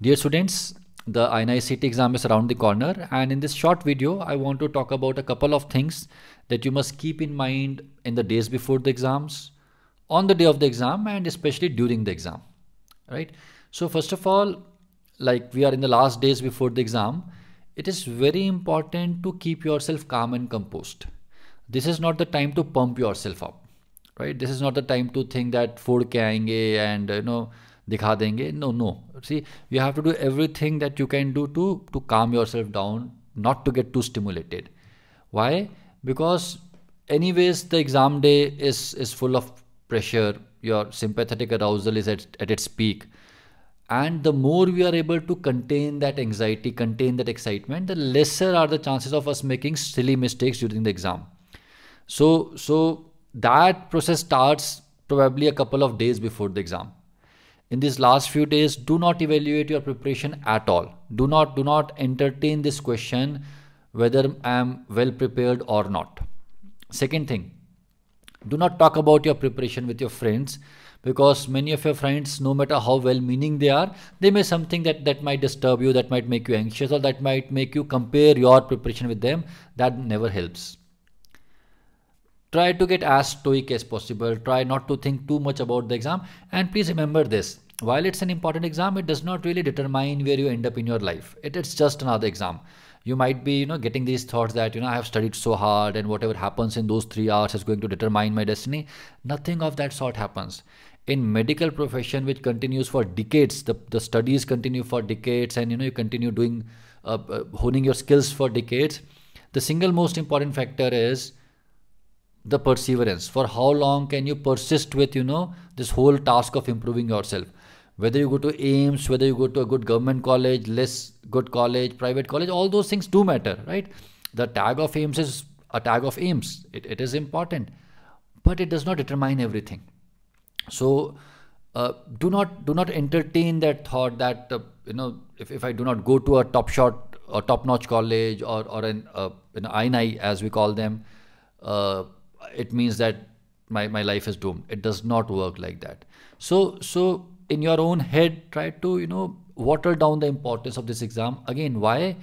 Dear students, the INICET exam is around the corner, and in this short video I want to talk about a couple of things that you must keep in mind in the days before the exams, on the day of the exam, and especially during the exam, right? So first of all, like we are in the last days before the exam, it is very important to keep yourself calm and composed. This is not the time to pump yourself up, right? This is not the time to think that फोड़ के आएंगे and दिखा देंगे. No. See, you have to do everything that you can do to calm yourself down, not to get too stimulated. Why? Because anyways the exam day is full of pressure. Your sympathetic arousal is at its peak, and the more we are able to contain that anxiety, contain that excitement, the lesser are the chances of us making silly mistakes during the exam. So that process starts probably a couple of days before the exam. In these last few days, do not evaluate your preparation at all. Do not entertain this question whether I am well prepared or not. Second thing, do not talk about your preparation with your friends, because many of your friends, no matter how well meaning they are, they may something that might disturb you, that might make you anxious, or that might make you compare your preparation with them. That never helps. Try to get as stoic as possible. Try not to think too much about the exam. And please remember this, while it's an important exam, it does not really determine where you end up in your life. It's just another exam. You might be getting these thoughts that I have studied so hard and whatever happens in those 3 hours is going to determine my destiny. Nothing of that sort happens. In medical profession, which continues for decades, the studies continue for decades, and you continue doing honing your skills for decades. The single most important factor is the perseverance. For how long can you persist with this whole task of improving yourself? Whether you go to AIMS, whether you go to a good government college, less good college, private college, all those things do matter, right? The tag of AIMS is a tag of AIMS. It is important, but it does not determine everything. So do not entertain that thought that if I do not go to a top-notch college or an INIC, as we call them, it means that my life is doomed. It does not work like that. So in your own head, try to water down the importance of this exam. Again, why?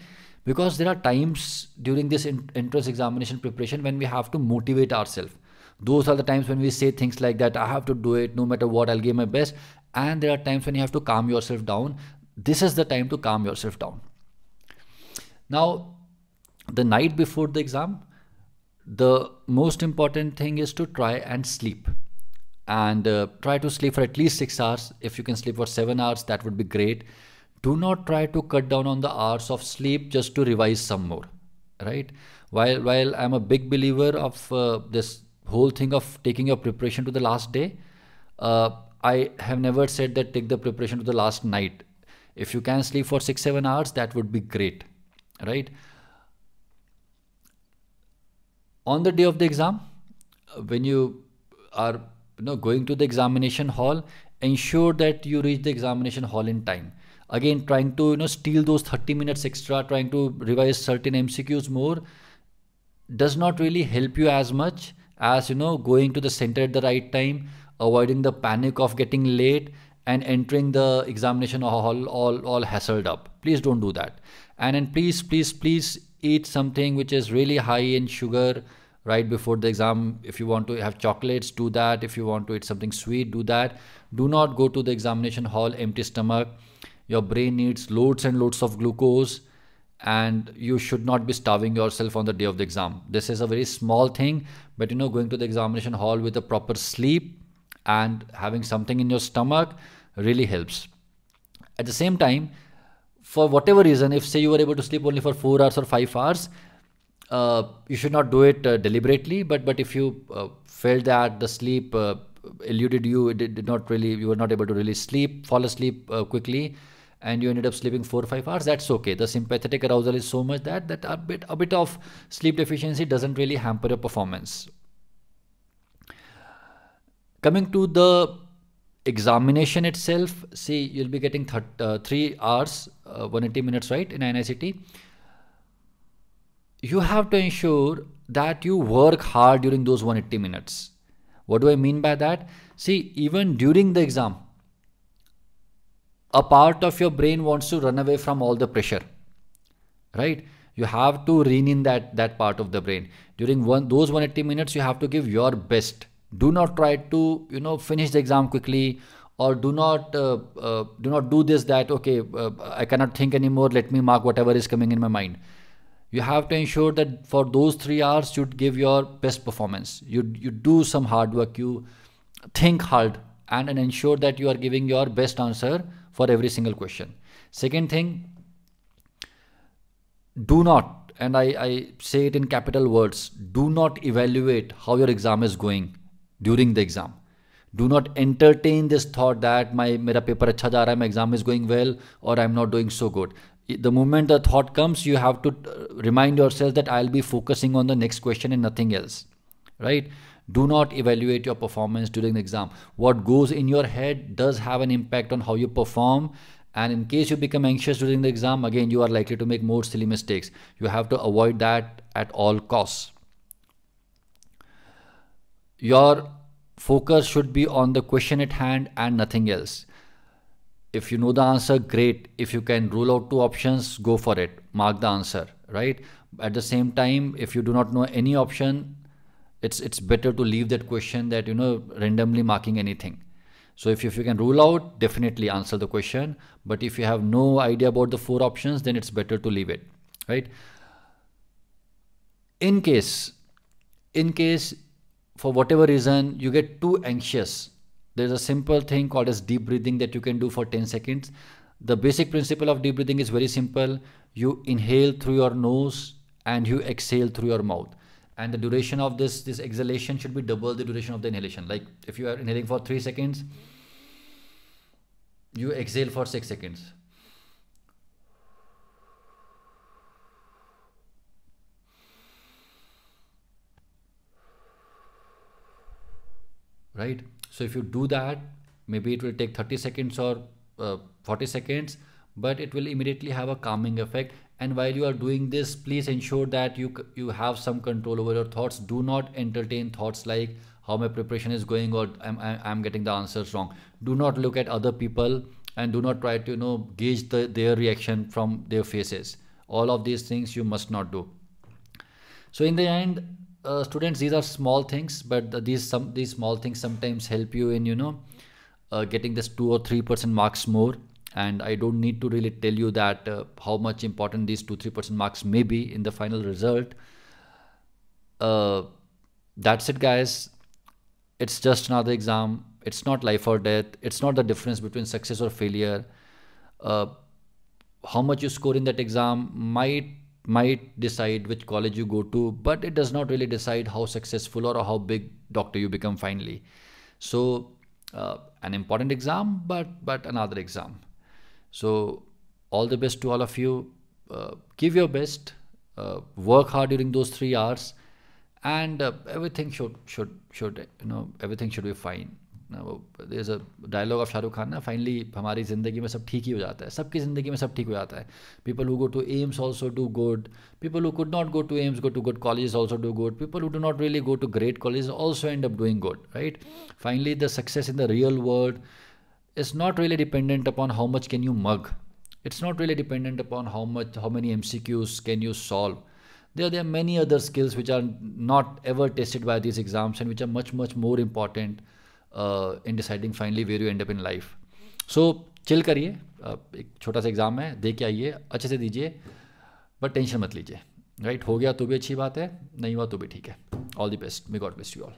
Because there are times during this entrance examination preparation when we have to motivate ourselves. Those are the times when we say things like that, I have to do it no matter what, I'll give my best. And there are times when you have to calm yourself down. This is the time to calm yourself down. Now, the night before the exam, the most important thing is to try and sleep, and try to sleep for at least 6 hours. If you can sleep for 7 hours, that would be great. Do not try to cut down on the hours of sleep just to revise some more, right? While I'm a big believer of this whole thing of taking your preparation to the last day, I have never said that take the preparation to the last night. If you can sleep for 6-7 hours, that would be great, right? On the day of the exam, when you are going to the examination hall, ensure that you reach the examination hall in time. Again, trying to steal those 30 minutes extra, trying to revise certain MCQs more, does not really help you as much as going to the center at the right time, avoiding the panic of getting late, and entering the examination hall all hassled up. Please don't do that. And then please eat something which is really high in sugar right before the exam. If you want to have chocolates, do that. If you want to eat something sweet, do that. Do not go to the examination hall empty stomach. Your brain needs loads and loads of glucose, and you should not be starving yourself on the day of the exam. This is a very small thing, but going to the examination hall with a proper sleep and having something in your stomach really helps. At the same time, for whatever reason, if say you were able to sleep only for 4 hours or 5 hours, you should not do it deliberately. But if you felt that the sleep eluded you, you were not able to really fall asleep quickly, and you ended up sleeping 4 or 5 hours, that's okay. The sympathetic arousal is so much that a bit of sleep deficiency doesn't really hamper your performance. Coming to the examination itself, see, you'll be getting 3 hours, 180 minutes, right, in INICET. You have to ensure that you work hard during those 180 minutes. What do I mean by that? See, even during the exam, a part of your brain wants to run away from all the pressure, right? You have to rein in that part of the brain. During those 180 minutes, you have to give your best. Do not try to finish the exam quickly, or do not do this, that okay, I cannot think anymore, let me mark whatever is coming in my mind. You have to ensure that for those 3 hours you give your best performance. You do some hard work, you think hard, and ensure that you are giving your best answer for every single question. Second thing, do not, and I say it in capital words, do not evaluate how your exam is going during the exam. Do not entertain this thought that mera paper acha ja raha hai, my exam is going well, or I'm not doing so good. The moment the thought comes, you have to remind yourself that I'll be focusing on the next question and nothing else, right? Do not evaluate your performance during the exam. What goes in your head does have an impact on how you perform. And in case you become anxious during the exam, again, you are likely to make more silly mistakes. You have to avoid that at all costs. Your focus should be on the question at hand and nothing else. If you know the answer, great. If you can rule out 2 options, go for it. Mark the answer, right? At the same time, if you do not know any option, it's better to leave that question that, randomly marking anything. So if you can rule out, definitely answer the question. But if you have no idea about the 4 options, then it's better to leave it, right? In case for whatever reason you get too anxious, there's a simple thing called as deep breathing that you can do for 10 seconds. The basic principle of deep breathing is very simple. You inhale through your nose and you exhale through your mouth. And the duration of this exhalation should be double the duration of the inhalation. Like if you are inhaling for 3 seconds, you exhale for 6 seconds. Right? So if you do that, maybe it will take 30 seconds or 40 seconds, but it will immediately have a calming effect. And while you are doing this, please ensure that you have some control over your thoughts. Do not entertain thoughts like how my preparation is going, or I'm getting the answers wrong. Do not look at other people and do not try to gauge their reaction from their faces. All of these things you must not do. So in the end, students, these are small things, but these small things sometimes help you in getting this 2 or 3% marks more. And I don't need to really tell you that how much important these 2-3% marks may be in the final result. That's it, guys. It's just another exam. It's not life or death. It's not the difference between success or failure. How much you score in that exam might decide which college you go to, but it does not really decide how successful or how big doctor you become finally. So an important exam, but another exam. So all the best to all of you. Give your best, work hard during those 3 hours, and everything should everything should be fine. Now, there's a dialogue of Shahrukh Khan, finally हमारी ज़िंदगी में सब ठीक ही हो जाता है, सबकी ज़िंदगी में सब ठीक हो जाता है. People who go to AIMS also do good. People who could not go to AIMS go to good colleges also do good. People who do not really go to great colleges also end up doing good, right? Finally, the success in the real world is not really dependent upon how much can you mug. It's not really dependent upon how many MCQs can you solve. There are many other skills which are not ever tested by these exams and which are much more important in deciding finally where you end up in life. So chill करिए, एक छोटा सा exam है, दे के आइए, अच्छे से दीजिए, बट टेंशन मत लीजिए, राइट? हो गया तो भी अच्छी बात है, नहीं हुआ तो भी ठीक है. All the best, may God bless you all.